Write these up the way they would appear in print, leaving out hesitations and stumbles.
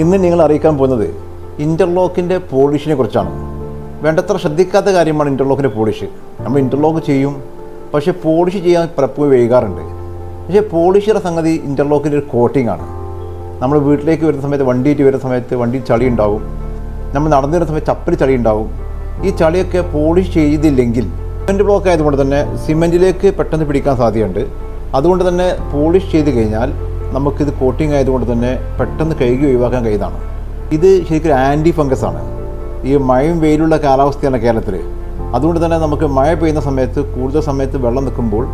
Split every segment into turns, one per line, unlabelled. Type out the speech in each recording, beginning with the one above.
ഇന്ന് നിങ്ങൾ അറിയിക്കാൻ പോകുന്നത് ഇൻ്റർലോക്കിൻ്റെ പോളിഷിനെ കുറിച്ചാണ്. വേണ്ടത്ര ശ്രദ്ധിക്കാത്ത കാര്യമാണ് ഇൻ്റർലോക്കിൻ്റെ പോളിഷ്. നമ്മൾ ഇൻ്റർലോക്ക് ചെയ്യും, പക്ഷേ പോളിഷ് ചെയ്യാൻ പലപ്പോഴും വൈകാറുണ്ട്. പക്ഷേ പോളിഷിയുടെ സംഗതി ഇൻ്റർലോക്കിൻ്റെ ഒരു കോട്ടിംഗ് ആണ്. നമ്മൾ വീട്ടിലേക്ക് വരുന്ന സമയത്ത്, വണ്ടിയിട്ട് വരുന്ന സമയത്ത് വണ്ടിയിൽ ചളി ഉണ്ടാവും. നമ്മൾ നടന്നു വരുന്ന സമയത്ത് ചപ്പിൽ ചളി ഉണ്ടാവും. ഈ ചളിയൊക്കെ പോളിഷ് ചെയ്തില്ലെങ്കിൽ സിമെൻറ്റ് ബ്ലോക്ക് ആയതുകൊണ്ട് തന്നെ സിമെൻറ്റിലേക്ക് പെട്ടെന്ന് പിടിക്കാൻ സാധ്യതയുണ്ട്. അതുകൊണ്ട് തന്നെ പോളിഷ് ചെയ്ത് കഴിഞ്ഞാൽ നമുക്കിത് കോട്ടിംഗ് ആയതുകൊണ്ട് തന്നെ പെട്ടെന്ന് കഴുകി ഒഴിവാക്കാൻ കഴിയുന്നതാണ്. ഇത് ശരിക്കും ആൻറ്റി ഫംഗസ് ആണ്. ഈ മഴയും വെയിലുള്ള കാലാവസ്ഥയാണ് കേരളത്തിൽ. അതുകൊണ്ട് തന്നെ നമുക്ക് മഴ പെയ്യുന്ന സമയത്ത്, കൂടുതൽ സമയത്ത് വെള്ളം നിൽക്കുമ്പോൾ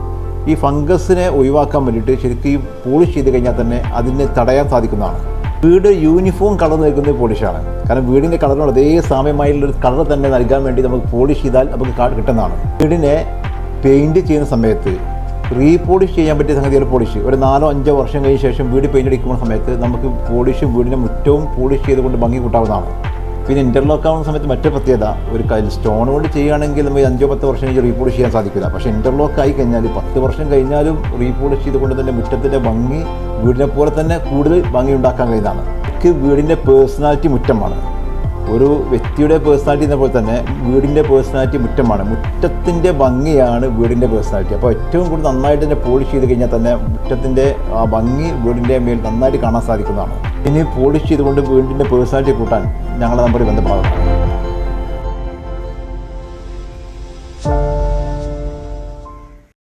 ഈ ഫംഗസിനെ ഒഴിവാക്കാൻ വേണ്ടിയിട്ട് ശരിക്കും ഈ പോളിഷ് ചെയ്ത് കഴിഞ്ഞാൽ തന്നെ അതിനെ തടയാൻ സാധിക്കുന്നതാണ്. വീട് യൂണിഫോം കളർ നൽകുന്ന പോളിഷാണ്. കാരണം വീടിൻ്റെ കളറിനോട് അതേ സാമ്യമായുള്ളൊരു കളർ തന്നെ നൽകാൻ വേണ്ടി നമുക്ക് പോളിഷ് ചെയ്താൽ നമുക്ക് കിട്ടുന്നതാണ്. വീടിനെ പെയിൻറ്റ് ചെയ്യുന്ന സമയത്ത് റീപോളിഷ് ചെയ്യാൻ പറ്റിയ സംഗതിയാണ് പോളിഷ്. ഒരു 4-5 വർഷം കഴിഞ്ഞ ശേഷം വീട് പെയിൻ്റ് അടിക്കുന്ന സമയത്ത് നമുക്ക് പോളിഷും വീടിൻ്റെ മുറ്റവും പോളിഷ് ചെയ്തുകൊണ്ട് ഭംഗി കൂട്ടാവുന്നതാണ്. പിന്നെ ഇൻ്റർലോക്ക് ആവുന്ന സമയത്ത് മറ്റൊരു പ്രത്യേകത, ഒരു സ്റ്റോൺ കൊണ്ട് ചെയ്യുകയാണെങ്കിൽ നമുക്ക് 5-10 വർഷം കഴിഞ്ഞ് റീപോളിഷ് ചെയ്യാൻ സാധിക്കില്ല. പക്ഷേ ഇൻ്റർലോക്ക് ആയി കഴിഞ്ഞാൽ 10 വർഷം കഴിഞ്ഞാലും റീപോളിഷ് ചെയ്തുകൊണ്ട് തന്നെ മുറ്റത്തിൻ്റെ ഭംഗി വീടിനെ പോലെ തന്നെ കൂടുതൽ ഭംഗി ഉണ്ടാക്കാൻ കഴിയുന്നതാണ്. വീടിൻ്റെ പേഴ്സണാലിറ്റി മുറ്റമാണ്. ഒരു വ്യക്തിയുടെ പേഴ്സണാലിറ്റി എന്ന പോലെ തന്നെ വീടിൻ്റെ പേഴ്സണാലിറ്റി മുറ്റമാണ്. മുറ്റത്തിൻ്റെ ഭംഗിയാണ് വീടിൻ്റെ പേഴ്സണാലിറ്റി. അപ്പോൾ ഏറ്റവും കൂടുതൽ നന്നായിട്ട് തന്നെ പോളിഷ് ചെയ്ത് കഴിഞ്ഞാൽ തന്നെ മുറ്റത്തിൻ്റെ ആ ഭംഗി വീടിൻ്റെ മേൽ നന്നായിട്ട് കാണാൻ സാധിക്കുന്നതാണ്. ഇനി പോളിഷ് ചെയ്തുകൊണ്ട് വീടിൻ്റെ പേഴ്സണാലിറ്റി കൂട്ടാൻ ഞങ്ങളുടെ നമ്പറിൽ ബന്ധപ്പെടാവുന്നതാണ്.